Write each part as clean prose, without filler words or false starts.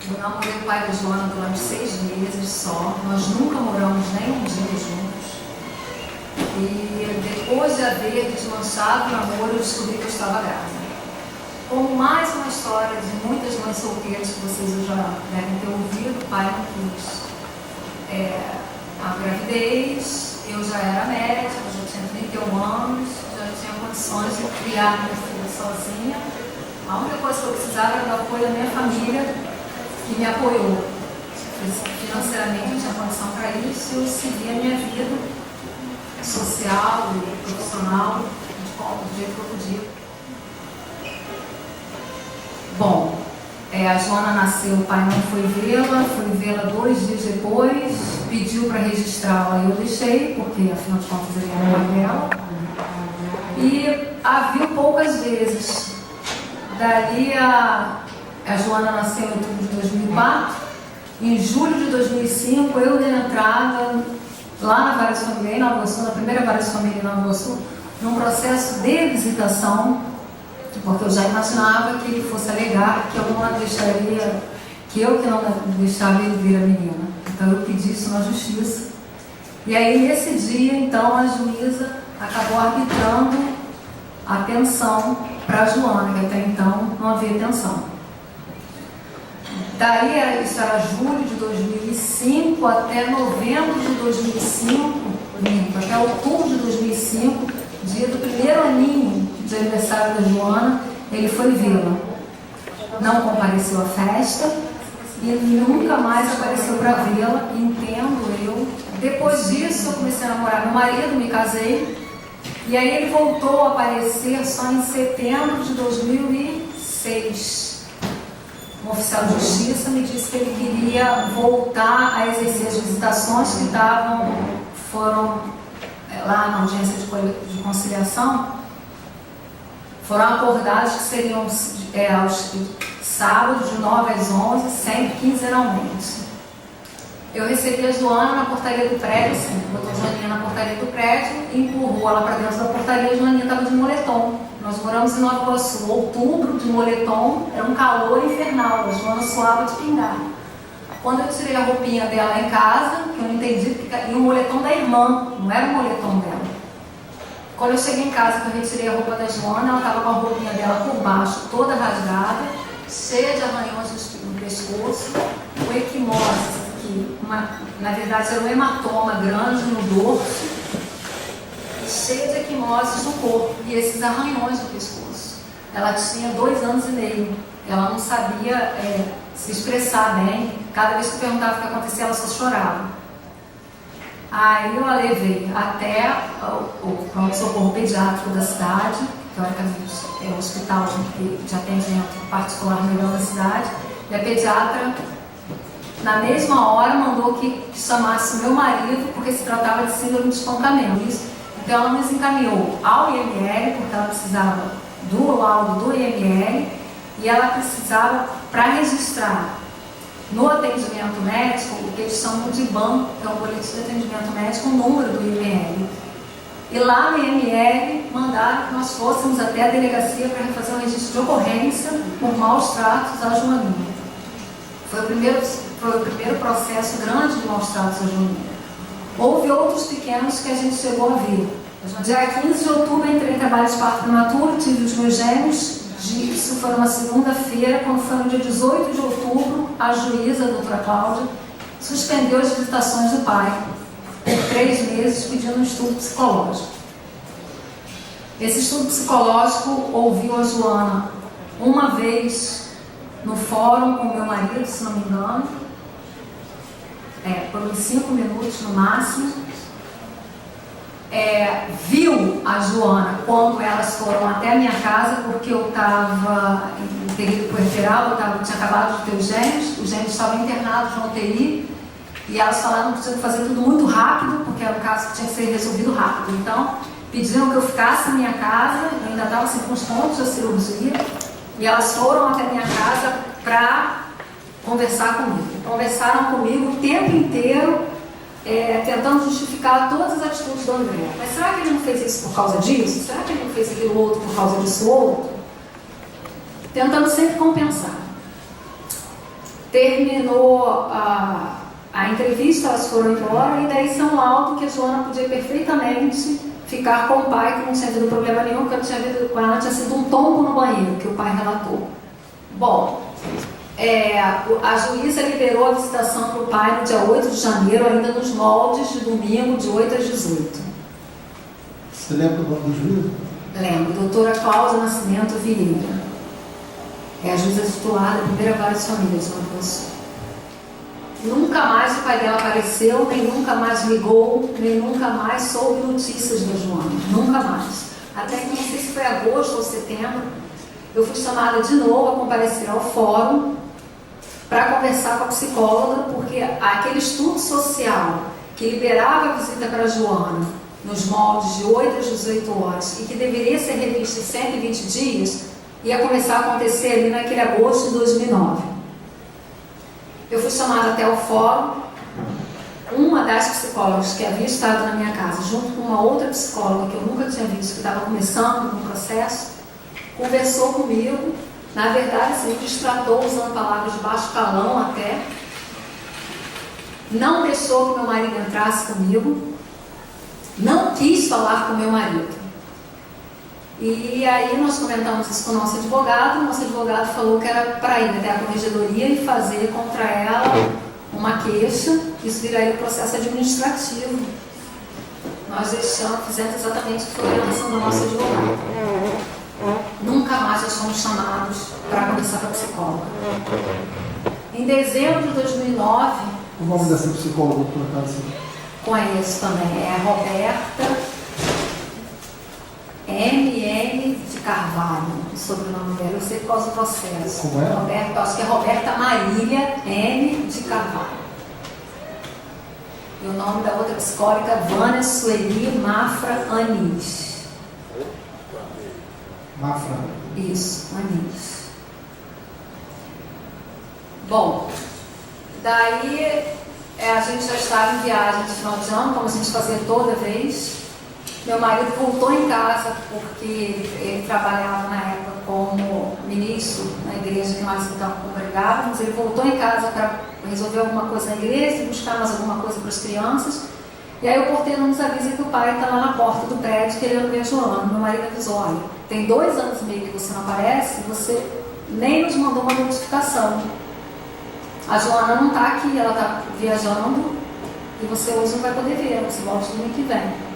Eu namorei o pai da Joana durante 6 meses só. Nós nunca moramos nem um dia juntos. E depois de haver desmanchado o namoro, eu descobri que eu estava grávida. Como mais uma história de muitas mães solteiras que vocês já devem ter ouvido, o pai não quis a gravidez. Eu já era médica, já tinha 31 anos, já tinha condições de criar minha filha sozinha. A única coisa que eu precisava era do apoio da minha família, que me apoiou. Financeiramente eu tinha condição para isso e eu segui a minha vida social e profissional do jeito que eu podia. Bom, a Joana nasceu, o pai não foi vê-la 2 dias depois, pediu para registrá-la e eu deixei, porque afinal de contas ele era o pai dela. E a viu poucas vezes. Dali a Joana nasceu em outubro de 2004. Em julho de 2005 eu dei entrada lá na Vara de Família em Nova Iguaçu, na primeira Vara de Família em Nova Iguaçu, num processo de visitação, porque eu já imaginava que ele fosse alegar que eu não deixaria, que não deixava ele ver a menina. Então eu pedi isso na justiça. E aí nesse dia, então, a juíza acabou arbitrando a pensão para a Joana, que até então não havia pensão. Daí, isso era julho de 2005 até novembro de 2005, até outubro de 2005, dia do primeiro aninho de aniversário da Joana, ele foi vê-la. Não compareceu à festa e nunca mais apareceu para vê-la, entendo eu. Depois disso, eu comecei a namorar meu marido, me casei, e aí ele voltou a aparecer só em setembro de 2006. Um oficial de justiça me disse que ele queria voltar a exercer as visitações que foram lá na audiência de conciliação, foram acordadas que seriam aos sábados de 9 às 11, sempre quinzenalmente. Eu recebi a Joana na portaria do prédio, botou a Joaninha na portaria do prédio, empurrou ela para dentro da portaria e a Joaninha estava de moletom. Nós moramos em Nova Iguaçu, outubro, de moletom, era um calor infernal, a Joana suava de pingar. Quando eu tirei a roupinha dela em casa, que eu não entendi, e o moletom da irmã, não era o moletom dela. Quando eu cheguei em casa, que eu retirei a roupa da Joana, ela estava com a roupinha dela por baixo, toda rasgada, cheia de arranhões no pescoço, com equimose, que na verdade era um hematoma grande no dorso, cheia de equimoses no corpo e esses arranhões no pescoço. Ela tinha 2 anos e meio, ela não sabia se expressar bem, cada vez que eu perguntava o que acontecia, ela só chorava. Aí eu a levei até o pronto-socorro pediátrico da cidade, teoricamente é o hospital de atendimento particular melhor da cidade, e a pediatra, na mesma hora, mandou que chamasse o meu marido, porque se tratava de síndrome de espancamento. Então ela nos encaminhou ao IML, porque ela precisava do laudo do IML, e ela precisava, para registrar no atendimento médico, o que eles chamam de BAN, que é o boletim de atendimento médico, o número do IML. E lá no IML mandaram que nós fôssemos até a delegacia para fazer um registro de ocorrência por maus tratos à Joaninha. Foi o primeiro processo grande de maus tratos à Joaninha. Houve outros pequenos que a gente chegou a ver. Dia 15 de outubro entrei em trabalho de parto prematuro, tive os meus gêmeos. Isso foi uma segunda-feira, quando foi no dia 18 de outubro, a juíza, a doutora Cláudia, suspendeu as visitações do pai por 3 meses, pedindo um estudo psicológico. Esse estudo psicológico ouviu a Joana uma vez no fórum com meu marido, se não me engano, por uns 5 minutos no máximo. Viu a Joana quando elas foram até a minha casa, porque eu estava em período puerperal, tinha acabado de ter os gêmeos estavam internados no UTI, e elas falaram que tinha que fazer tudo muito rápido, porque era um caso que tinha que ser resolvido rápido. Então, pediram que eu ficasse na minha casa, eu ainda estava assim, com os pontos da cirurgia, e elas foram até a minha casa para conversar comigo. Conversaram comigo o tempo inteiro, tentando justificar todas as atitudes do André. Mas será que ele não fez isso por causa disso? Será que ele não fez aquilo outro por causa disso outro? Tentando sempre compensar. terminou a entrevista, elas foram embora, e daí São Laudo, que a Joana podia perfeitamente ficar com o pai, que não tinha havido problema nenhum, porque com ela tinha sido um tombo no banheiro, que o pai relatou. Bom, a juíza liberou a visitação para o pai no dia 8 de janeiro, ainda nos moldes de domingo, de 8 às 18. Você lembra do nome do juiz? Lembro, doutora Cláudia Nascimento Vieira. É a juíza titular da primeira vara de família de Nova Iguaçu. Nunca mais o pai dela apareceu, nem nunca mais ligou, nem nunca mais soube notícias da Joana. Nunca mais. Até que não sei se foi agosto ou setembro, eu fui chamada de novo a comparecer ao fórum para conversar com a psicóloga, porque aquele estudo social que liberava a visita para a Joana nos moldes de 8 às 18 horas e que deveria ser revisto em 120 dias, ia começar a acontecer ali naquele agosto de 2009. Eu fui chamada até o fórum. Uma das psicólogas que havia estado na minha casa, junto com uma outra psicóloga que eu nunca tinha visto, que estava começando no processo, conversou comigo. Na verdade, assim, distratou usando palavras de baixo calão até. Não deixou que meu marido entrasse comigo. Não quis falar com meu marido. E aí nós comentamos isso com o nosso advogado falou que era para ir até a corregedoria e fazer contra ela uma queixa, isso viraria um processo administrativo. Nós fizemos exatamente o que foi a orientação do nosso advogado. Nunca mais nós fomos chamados para conversar com a psicóloga. Em dezembro de 2009... O nome dessa psicóloga, por acaso? Conheço também, é a Roberta M.N. de Carvalho, o sobrenome dela, eu sei por causa do processo. Como é? Roberta, acho que é Roberta Marília M. de Carvalho. E o nome da outra psicóloga, Vânia Sueli Mafra Anis. Mafra? Isso, Anis. Bom, daí a gente já estava em viagem de final de ano, como a gente fazia toda vez. Meu marido voltou em casa porque ele trabalhava na época como ministro na igreja que nós então congregávamos. Ele voltou em casa para resolver alguma coisa na igreja, buscar mais alguma coisa para as crianças. E aí o porteiro nos avisa que o pai está lá na porta do prédio querendo ver a Joana. Meu marido avisou: olha, tem 2 anos e meio que você não aparece, você nem nos mandou uma notificação. A Joana não está aqui, ela está viajando e você hoje não vai poder ver, você volta no domingo que vem.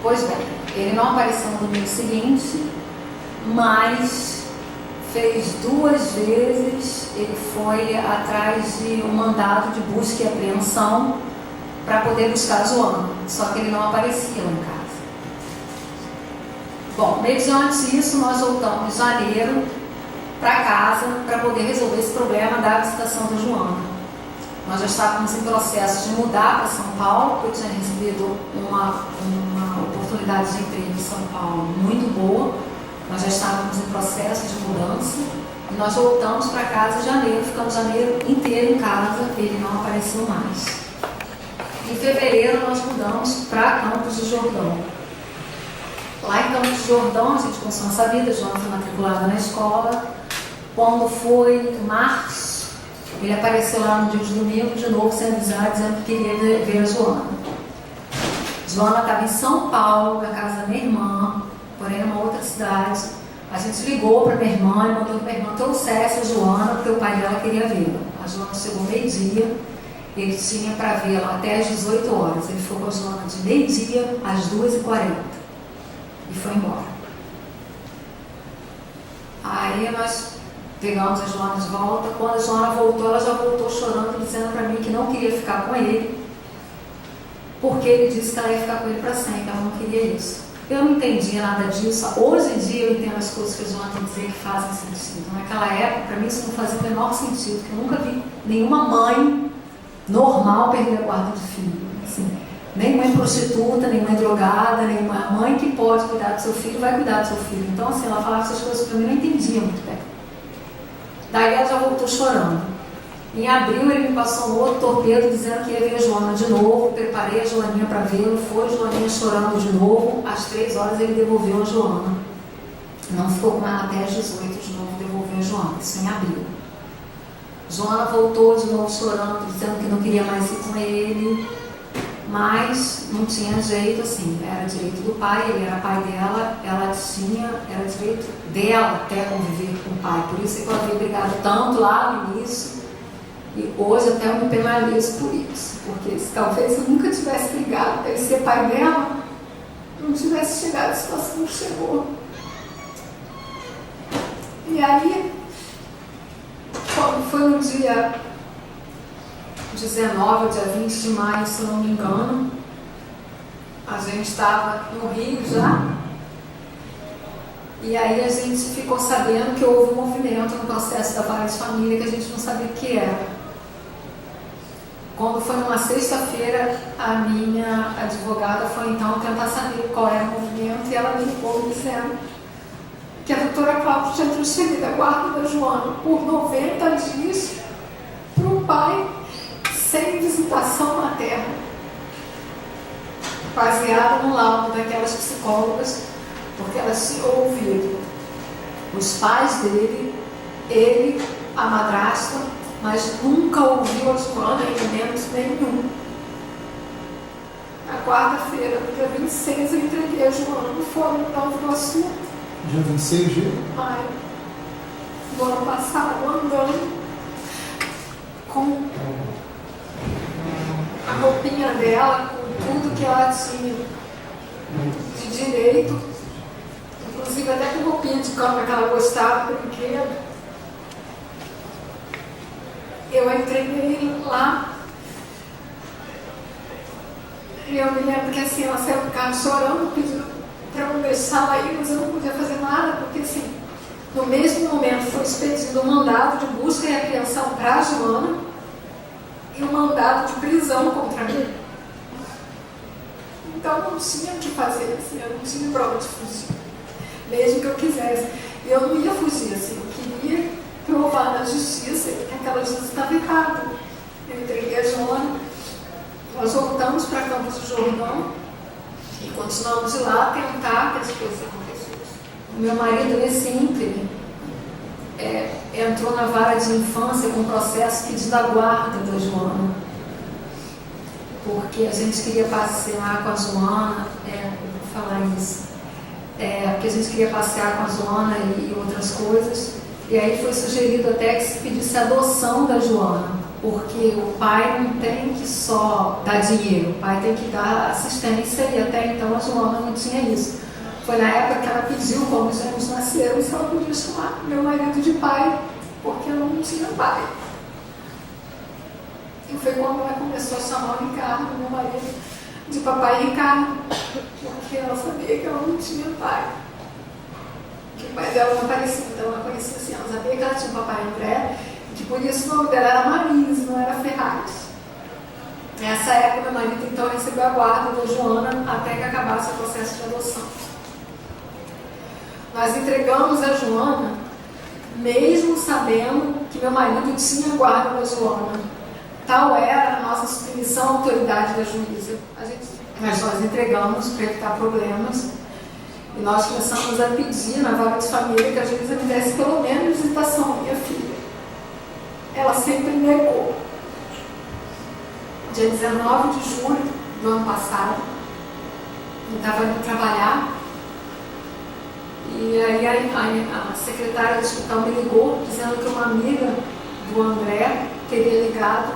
Pois bem, ele não apareceu no domingo seguinte, mas fez 2 vezes, ele foi atrás de um mandado de busca e apreensão para poder buscar a Joana, só que ele não aparecia lá em casa. Bom, mediante isso, nós voltamos em janeiro para casa para poder resolver esse problema da visitação da Joana. Nós já estávamos em processo de mudar para São Paulo, porque eu tinha recebido uma oportunidade de emprego em São Paulo muito boa. Nós já estávamos em processo de mudança e nós voltamos para casa em janeiro, ficamos janeiro inteiro em casa, ele não apareceu mais. Em fevereiro nós mudamos para Campos do Jordão. Lá em Campos do Jordão a gente começou nossa vida, a Joana foi matriculada na escola. Quando foi em março, ele apareceu lá no dia de domingo, de novo, sem avisar, dizendo que queria ver a Joana. Joana estava em São Paulo, na casa da minha irmã, porém numa outra cidade. A gente ligou para minha irmã e mandou que minha irmã trouxesse a Joana, porque o pai dela queria vê-la. A Joana chegou meio-dia, ele tinha para vê-la até às 18 horas. Ele ficou com a Joana de meio-dia às 2h40 e foi embora. Aí nós pegamos a Joana de volta. Quando a Joana voltou, ela já voltou chorando, dizendo para mim que não queria ficar com ele, porque ele disse que ela ia ficar com ele para sempre, ela não queria isso. Eu não entendia nada disso. Hoje em dia eu entendo as coisas que a Joana tem que dizer que fazem sentido. Naquela época, para mim isso não fazia o menor sentido, porque eu nunca vi nenhuma mãe normal perder a guarda de filho. Assim, nem mãe prostituta, nem mãe drogada, nem mãe que pode cuidar do seu filho, vai cuidar do seu filho. Então assim, ela falava essas coisas para mim, eu não entendia muito bem. Daí ela já voltou chorando. Em abril ele me passou um outro torpedo dizendo que ia ver a Joana de novo. Preparei a Joaninha para vê-lo, foi a Joaninha chorando de novo. Às 3 horas ele devolveu a Joana. Não ficou com ela até às 18 de novo, devolveu a Joana. Isso em abril. Joana voltou de novo chorando, dizendo que não queria mais ir com ele, mas não tinha jeito, assim, era direito do pai, ele era pai dela, era direito dela até conviver com o pai, por isso que ela veio brigado tanto lá no início, e hoje até eu me penalizo por isso, porque se talvez eu nunca tivesse brigado para ele ser pai dela, não tivesse chegado à situação que chegou. E aí, quando foi no dia 19 ou dia 20 de maio, se não me engano, a gente estava no Rio já, e aí a gente ficou sabendo que houve um movimento no processo da vara de família que a gente não sabia o que era. Quando foi numa sexta-feira, a minha advogada foi então tentar saber qual era o movimento, e ela me ligou dizendo que a doutora Cláudia tinha transferido a guarda da Joana por 90 dias para o pai, sem visitação materna, baseada no laudo daquelas psicólogas, porque elas tinham ouvido os pais dele, ele, a madrasta, mas nunca ouviu a Joana em momento nenhum. Na quarta-feira, no dia 26, eu entreguei a Joana no Fórum do Nova Iguaçu. Dia 26 de maio do ano passado, andando com a roupinha dela, com tudo que ela tinha de direito, inclusive até com roupinha de cama que ela gostava, brinquedo. Eu entreguei lá, e eu me lembro que assim, ela saiu do carro chorando, pediu para eu deixar ela ir, mas eu não podia fazer nada, porque assim, no mesmo momento foi expedido um mandado de busca e apreensão para a Joana e um mandado de prisão contra mim. Então eu não tinha o que fazer, assim, eu não tinha para onde fugir, mesmo que eu quisesse. E eu não ia fugir, assim, eu queria provar na justiça que aquela justiça estava errada. Eu entreguei a Joana, nós voltamos para Campos do Jordão e continuamos de lá a tentar que as coisas acontecessem. O meu marido, nesse ínterim, entrou na vara de infância com um processo pedindo a guarda da Joana, porque a gente queria passear com a Joana, vou falar isso, porque a gente queria passear com a Joana e outras coisas. E aí foi sugerido até que se pedisse a adoção da Joana, porque o pai não tem que só dar dinheiro, o pai tem que dar assistência, e até então a Joana não tinha isso. Foi na época que ela pediu, quando os gêmeos nasceram, se ela podia chamar meu marido de pai, porque ela não tinha pai. E foi quando ela começou a chamar o Ricardo, meu marido, de papai Ricardo, porque ela sabia que ela não tinha pai. Que o pai dela não aparecia, então ela conhecia assim, ela sabia que ela tinha um papai André, e que por isso o nome dela era Marisa, não era Ferraz. Nessa época, meu marido então recebeu a guarda da Joana até que acabasse o processo de adoção. Nós entregamos a Joana, mesmo sabendo que meu marido tinha a guarda da Joana. Tal era a nossa submissão à autoridade da juíza. Mas nós entregamos para evitar problemas. E nós começamos a pedir na vara de família que a juíza me desse pelo menos visitação à minha filha. Ela sempre negou. Dia 19 de julho do ano passado, eu estava indo trabalhar, e aí a secretária do hospital me ligou, dizendo que uma amiga do André teria ligado,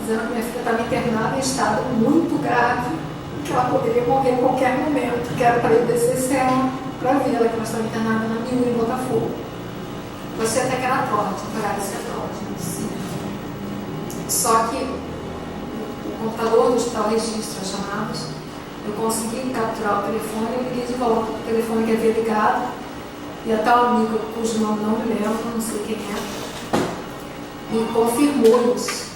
dizendo que minha filha estava internada em estado muito grave, que ela poderia morrer a qualquer momento, que era para eu descer Serra para vê-la, que ela estava internada na Miúna, em Botafogo. Você até que era trote, horário central, sim. Só que o computador do hospital registra as chamadas, eu consegui capturar o telefone e eu liguei de volta o telefone que havia ligado, e a tal amiga, cujo nome não me lembro, não sei quem é, me confirmou isso.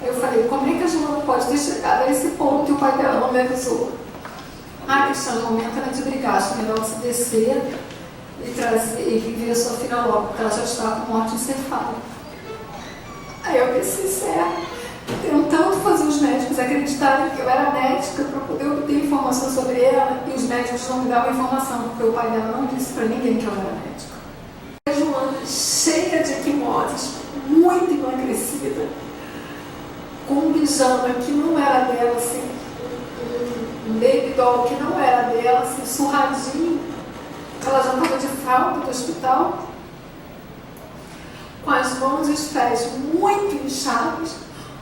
Eu falei, como é que a Joana pode ter chegado a esse ponto e o pai dela não me avisou? Cristiano, o momento era de brigar, acho melhor você descer e trazer e viver a sua filha logo, porque ela já estava com morte encefálica. Aí eu pensei, certo, tentando fazer os médicos acreditarem que eu era médica para poder obter informação sobre ela, e os médicos não me davam informação, porque o pai dela não disse para ninguém que eu era médica. A Joana, cheia de equimoses, muito emagrecida, desconhecida, com um pijama que não era dela, assim, um baby doll que não era dela, assim, surradinho. Ela já estava de fralda do hospital, com as mãos e os pés muito inchados,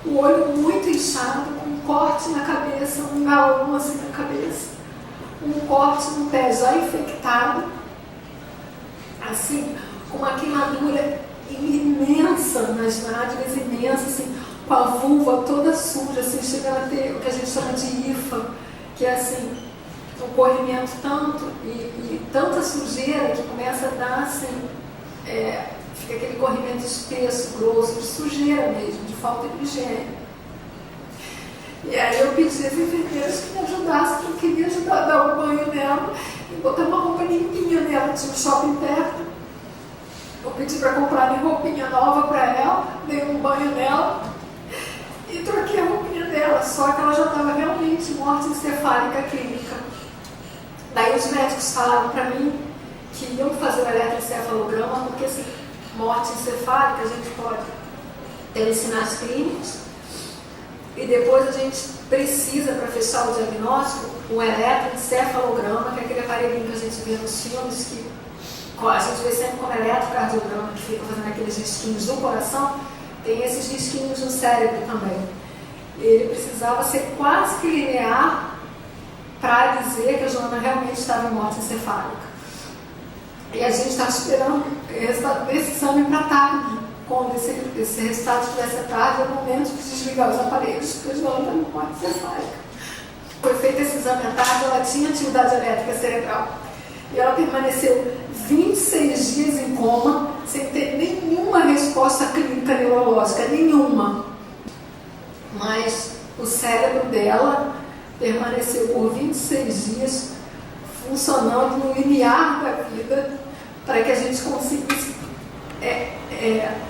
o olho muito inchado, com um corte na cabeça, um galão assim na cabeça, um corte no pé já infectado, assim, com uma queimadura imensa nas nádegas, imensa, assim, com a vulva toda suja, assim, chegando a ter o que a gente chama de hifa, que é assim, um corrimento tanto e tanta sujeira que começa a dar assim, fica aquele corrimento espesso, grosso, de sujeira mesmo, de falta de higiene. E aí eu pedi às enfermeiras que me ajudassem, porque eu queria ajudar a dar um banho nela e botar uma roupa limpinha nela, tinha um shopping perto. Eu pedi para comprarem roupinha nova para ela, dei um banho nela e troquei a roupinha dela, só que ela já estava realmente morte encefálica clínica. Daí os médicos falaram para mim que iam fazer o eletroencefalograma, porque assim, morte encefálica a gente pode ter os sinais clínicos e depois a gente precisa, para fechar o diagnóstico, o eletroencefalograma, que é aquele aparelhinho que a gente vê nos filmes, que a gente vê sempre como eletrocardiograma, que fica fazendo aqueles risquinhos do coração, tem esses risquinhos no cérebro também. Ele precisava ser quase que linear para dizer que a Joana realmente estava em morte encefálica. E a gente estava esperando o resultado desse exame para tarde. Quando esse resultado estivesse à tarde, é o momento de desligar os aparelhos, porque a Joana estava em morte encefálica. Foi feito esse exame à tarde, ela tinha atividade elétrica cerebral. E ela permaneceu 26 dias em coma, sem ter nenhuma resposta clínica neurológica, nenhuma. Mas o cérebro dela permaneceu por 26 dias funcionando no limiar da vida para que a gente conseguisse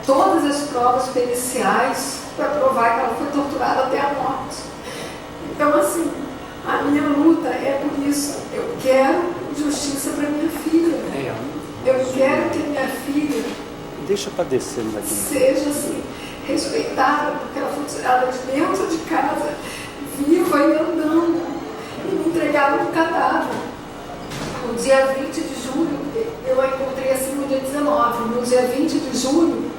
todas as provas periciais para provar que ela foi torturada até a morte. Então, assim, a minha luta é por isso. Eu quero justiça para minha filha. Eu quero que minha filha deixa padecer seja assim, respeitada, porque ela foi tirada de dentro de casa, viva e andando, e me entregaram um cadáver. No dia 20 de julho, eu a encontrei assim no dia 19. No dia 20 de julho,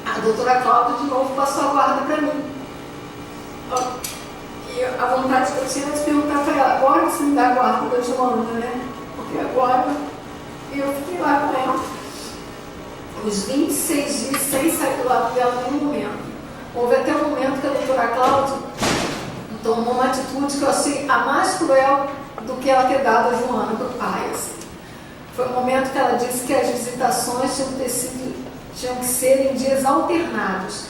a doutora Cláudia de novo passou a guarda para mim. E a vontade que eu tinha era de perguntar para ela: agora você me dá a guarda da Joana, né? Porque agora eu fiquei lá com ela os 26 dias sem sair do lado dela em nenhum momento. Houve até um momento que a doutora Cláudia tomou uma atitude que eu achei a mais cruel do que ela ter dado a Joana para o pai. Assim. Foi um momento que ela disse que as visitações tinham que ser em dias alternados.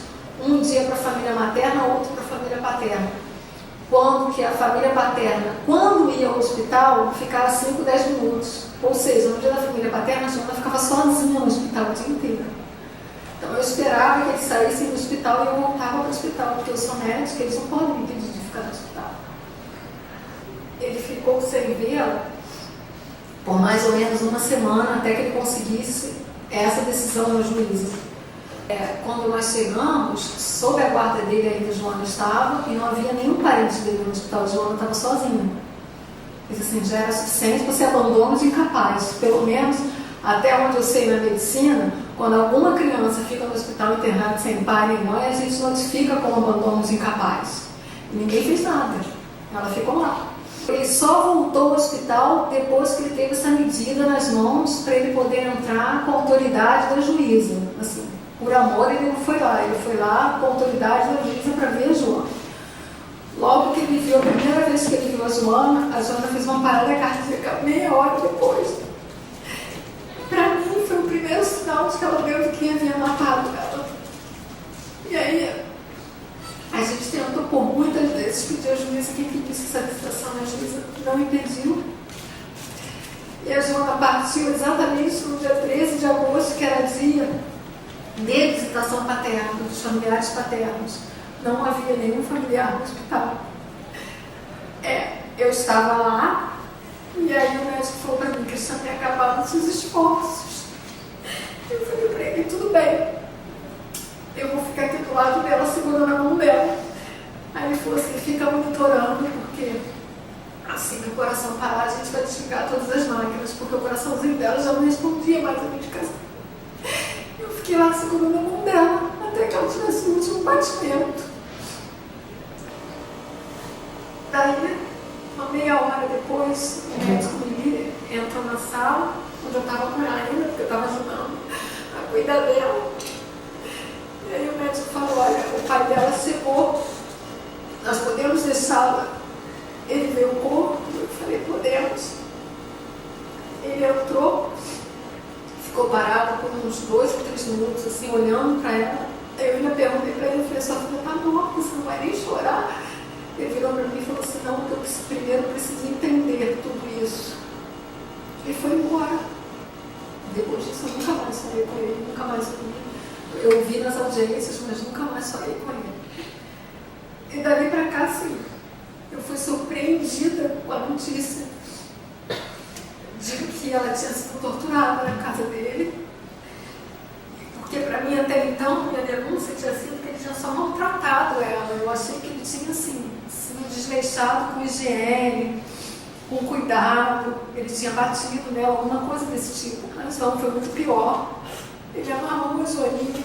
Um dia para a família materna, outro para a família paterna. Quando que a família paterna, quando ia ao hospital, ficava 5, 10 minutos. Ou seja, no dia da família paterna, a Joana ficava sozinha no hospital o dia inteiro. Então eu esperava que eles saíssem do hospital e eu voltava para o hospital, porque eu sou médica, eles não podem me impedir de ficar no hospital. Ele ficou sem vê-la por mais ou menos uma semana, até que ele conseguisse essa decisão da juíza. Quando nós chegamos, sob a guarda dele ainda, Joana estava, e não havia nenhum parente dele no hospital. Joana estava sozinha. Isso assim, já era suficiente para ser abandono de incapaz. Pelo menos, até onde eu sei na medicina, quando alguma criança fica no hospital internada sem pai nem mãe, a gente notifica como abandono de incapaz. E ninguém fez nada. Ela ficou lá. Ele só voltou ao hospital depois que ele teve essa medida nas mãos para ele poder entrar com a autoridade da juíza. Assim, por amor, ele não foi lá. Ele foi lá com a autoridade da juíza para ver a Joana. Logo que ele viu, a primeira vez que ele viu a Joana fez uma parada cardíaca meia hora depois. Para mim, foi o primeiro sinal de que ela deu de quem havia matado ela. E aí, a gente tentou por muitas vezes pedir à juíza que impedisse essa visitação, a juíza não impediu. E a Joana partiu exatamente no dia 13 de agosto, que era dia de visitação paterna, dos familiares paternos. Não havia nenhum familiar no hospital. Eu estava lá, e aí o médico falou para mim que eles tinham acabado os seus esforços. Eu falei para ele: tudo bem, eu vou ficar aqui do lado dela, segurando a mão dela. Aí ele falou assim, fica monitorando, porque assim que o coração parar, a gente vai desligar todas as máquinas, porque o coraçãozinho dela já não respondia mais a medicação. Eu fiquei lá segurando a mão dela, até que ela tivesse o último batimento. Daí, uma meia hora depois, o médico me entrou na sala, onde eu estava com ela ainda, porque eu estava ajudando a cuidar dela. E aí o médico falou, olha, o pai dela chegou, nós podemos deixá-la, ele veio o corpo, eu falei, podemos. Ele entrou, ficou parado por uns 2 ou 3 minutos, assim, olhando para ela. Eu ainda perguntei para ele, falei, sua filha está morta, você não vai nem chorar. Ele virou para mim e falou assim, não, eu primeiro preciso entender tudo isso. E foi embora. Depois disso eu nunca mais falei com ele, nunca mais ouvi. Eu ouvi nas audiências, mas nunca mais falei com ele. E dali para cá, sim, eu fui surpreendida com a notícia de que ela tinha sido torturada na casa dele. Porque para mim até então, minha denúncia tinha sido que ele tinha só maltratado ela. Eu achei que ele tinha assim, sido desleixado com higiene, com cuidado, ele tinha batido nela, alguma coisa desse tipo. Mas não, foi muito pior. Ele amarrou uma joaninha,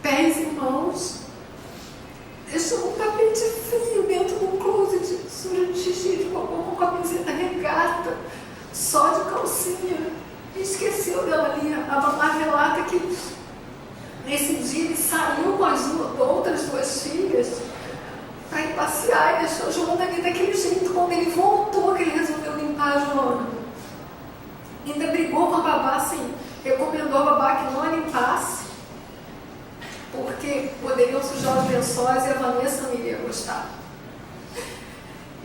pés e mãos, deixou um tapete frio dentro de um closet, sujo de xixi de cocô, com a camiseta regata, só de calcinha. E esqueceu dela ali. A mamãe relata que nesse dia ele saiu com as outras 2 filhas para ir passear e deixou a Joana ali daquele jeito. Quando ele voltou, que ele resolveu limpar a Joana. Ainda brigou com a babá, assim, recomendou a babá que não a limpasse, porque poderiam sujar os lençóis e a Vanessa não iria gostar.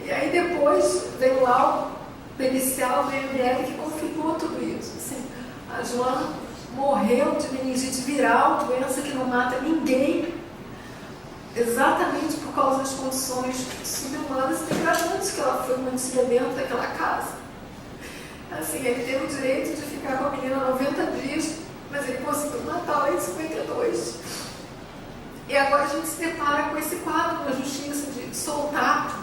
E aí depois veio lá o pericial do ML que confirmou tudo isso. Assim, a Joana morreu de meningite viral, doença que não mata ninguém, exatamente por causa das condições subhumanas e degradantes que ela foi mantida dentro daquela casa. Assim, ele teve o direito de ficar com a menina 90 dias, mas ele conseguiu matá-la em 52. E agora a gente se depara com esse quadro na justiça de soltar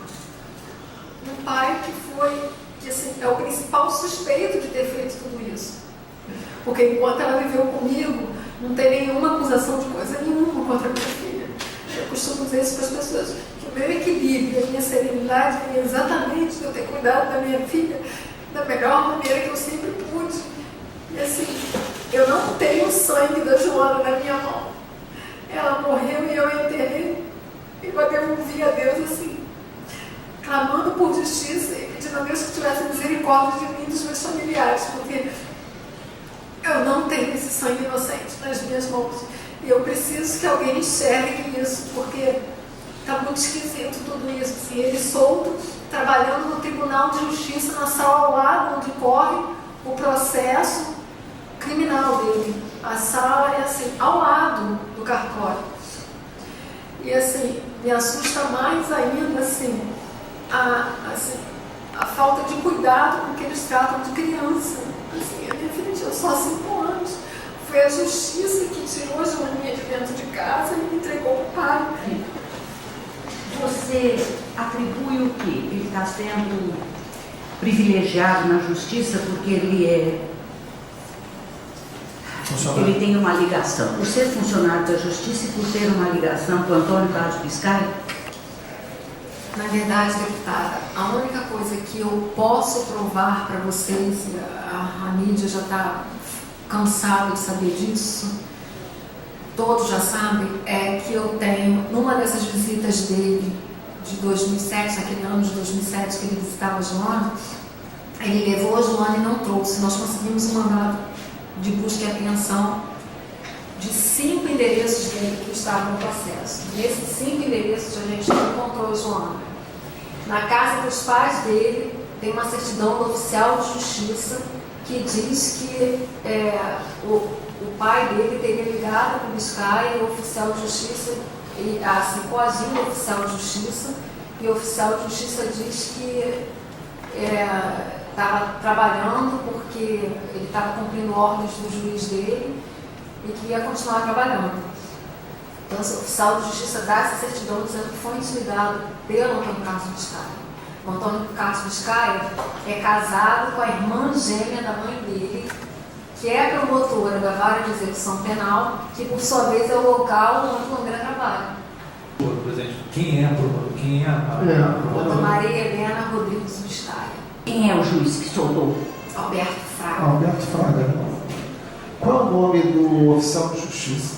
um pai que foi, que assim, é o principal suspeito de ter feito tudo isso. Porque enquanto ela viveu comigo, não tem nenhuma acusação de coisa nenhuma contra a minha filha. Eu costumo dizer isso para as pessoas, que o meu equilíbrio, a minha serenidade vem exatamente de eu ter cuidado da minha filha da melhor maneira que eu sempre pude. E assim, eu não tenho o sangue da Joana na minha mão. Ela morreu e eu enterrei e eu devolvi a Deus assim, clamando por justiça e pedindo a Deus que tivesse misericórdia de mim e dos meus familiares, porque eu não tenho esse sangue inocente nas minhas mãos. E eu preciso que alguém enxergue isso, porque está muito esquisito tudo isso. Assim, ele solto, trabalhando no Tribunal de Justiça, na sala ao lado, onde corre o processo criminal dele. A sala é assim, ao lado do cartório. E assim, me assusta mais ainda assim, a falta de cuidado com que eles tratam de criança. Assim, a minha filha tinha só 5 anos. Foi a justiça que tirou a Joaninha de dentro de casa e me entregou o pai. Você atribui o quê? Ele está sendo privilegiado na justiça porque ele tem uma ligação. Por ser funcionário da justiça e por ter uma ligação com o Antônio Carlos Piscari? Na verdade, deputada, a única coisa que eu posso provar para vocês, a mídia já está cansada de saber disso, todos já sabem, é que eu tenho, numa dessas visitas dele, de 2007, naquele ano de 2007 que ele visitava a Joana, ele levou a Joana e não trouxe. Nós conseguimos um mandado de busca e apreensão de 5 endereços dele que estavam no processo. Nesses 5 endereços a gente não encontrou a Joana. Na casa dos pais dele tem uma certidão do oficial de justiça que diz que o pai dele teria ligado para o Biscay e o oficial de justiça, e, assim, coagindo o oficial de justiça, e o oficial de justiça diz que estava trabalhando porque ele estava cumprindo ordens do juiz dele e que ia continuar trabalhando. Então, o oficial de justiça dá essa certidão dizendo que foi intimidado pelo Antônio Carlos Biscaia. O Antônio Carlos Biscaia é casado com a irmã gêmea da mãe dele, que é a promotora da vara de execução penal, que por sua vez é o local onde o André trabalha. Por exemplo, quem é a promotora? Quem é a promotora? Maria Helena Rodrigues Biscaia. Quem é o juiz que soltou? Alberto Fraga. Alberto Fraga. Qual é o nome do oficial de justiça?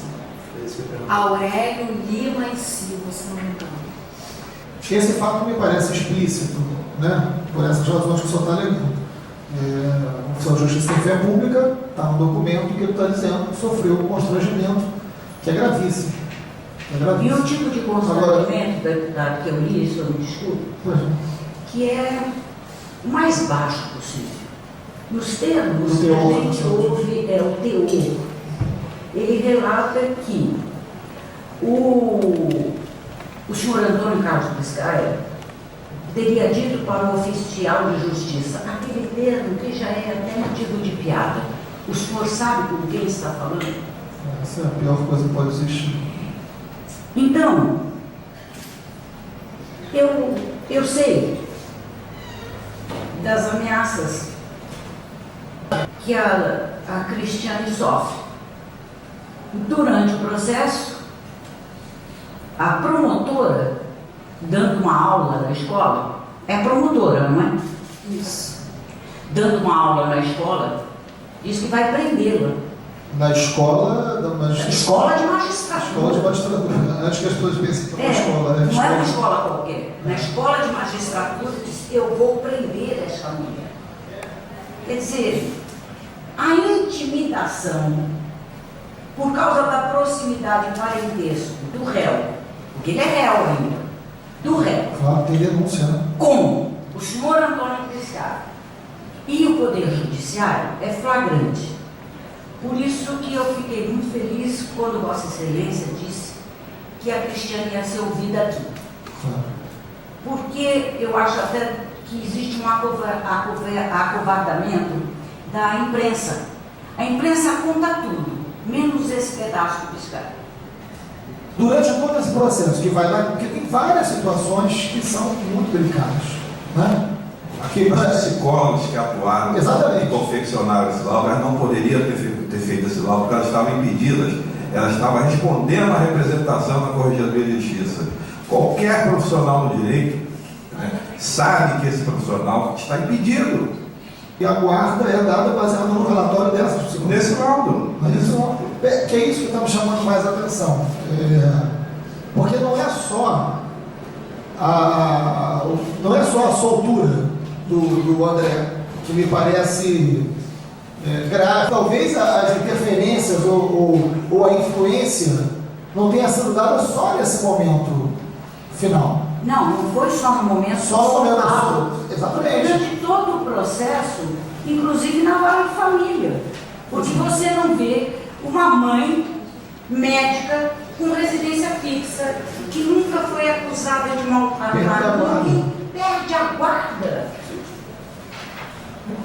É isso que eu pergunto. Aurélio Lima e Silva, se não me engano. Esse fato me parece explícito, né? Por essas razões que o senhor está alegando. O oficial de justiça tem fé pública, está no documento que ele está dizendo que sofreu um constrangimento, que é gravíssimo. E o tipo de constrangimento, deputado, que eu li, isso eu me desculpe, que é o mais baixo possível. Nos termos O que teor, a gente ouve, é o teor. Ele relata que o senhor Antônio Carlos Biscaia teria dito para o oficial de justiça, aquele termo que já é até motivo de piada. O senhor sabe com quem está falando? Essa é a pior coisa que pode existir. Então, eu sei das ameaças que a Cristiane sofre. Durante o processo, a promotora, dando uma aula na escola, é promotora, não é? Isso. Dando uma aula na escola, diz que vai prendê-la. Na escola da magistratura. Escola de magistratura. Escola de magistratura. Antes que as pessoas pensem que é uma escola, né? Não é uma escola qualquer. Na escola de magistratura diz, eu vou prender esta mulher. Quer dizer, a intimidação, por causa da proximidade e parentesco do réu, porque ele é réu ainda, do réu, Claro, tem denúncia, né? com o senhor Antônio Biscaia e o Poder Judiciário é flagrante. Por isso que eu fiquei muito feliz quando Vossa Excelência disse que a Cristiane ia ser ouvida aqui. Claro. Porque eu acho até que existe um acovardamento da imprensa. A imprensa conta tudo, menos esse pedaço do Biscaia. Durante todo esse processo que vai lá, porque tem várias situações que são muito delicadas, né? Aqueles psicólogos que atuaram Exatamente. e confeccionaram esse laudo, elas não poderiam ter feito esse laudo porque elas estavam impedidas, elas estavam respondendo à representação da Corregedoria de Justiça. Qualquer profissional do direito, né, sabe que esse profissional está impedido. E a guarda é dada baseada no relatório dessas psicólogas. Nesse laudo. Que é isso que está me chamando mais a atenção. Porque não é só a soltura do André, que me parece grave. Talvez as interferências ou a influência não tenha sido dada só nesse momento final. Não foi só no momento. Só no momento. Exatamente. Durante todo o processo, inclusive na vara de família. Porque você não vê uma mãe médica com residência fixa, que nunca foi acusada de maltratar ninguém, perde a guarda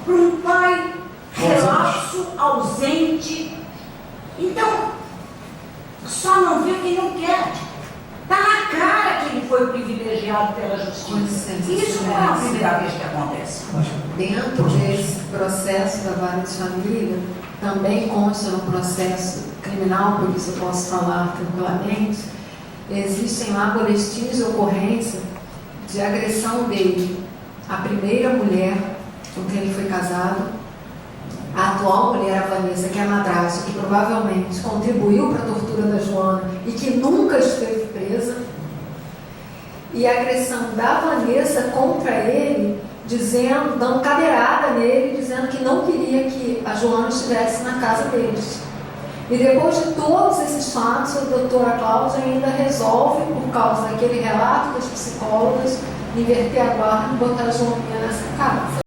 para um pai relapso, ausente. Então, só não vê quem não quer. Está na cara que ele foi privilegiado pela justiça. Isso não é a primeira vez que acontece. Dentro desse processo da vara de família, também consta no processo criminal, por isso eu posso falar tranquilamente, existem lá boletins de ocorrência de agressão dele à primeira mulher com quem ele foi casado, a atual mulher, a Vanessa, que é a madrasta, que provavelmente contribuiu para a tortura da Joana e que nunca esteve presa, e a agressão da Vanessa contra ele, dando cadeirada nele, dizendo que não queria que a Joana estivesse na casa deles. E depois de todos esses fatos, a doutora Cláudia ainda resolve, por causa daquele relato das psicólogas, inverter a guarda e botar a Joaninha nessa casa.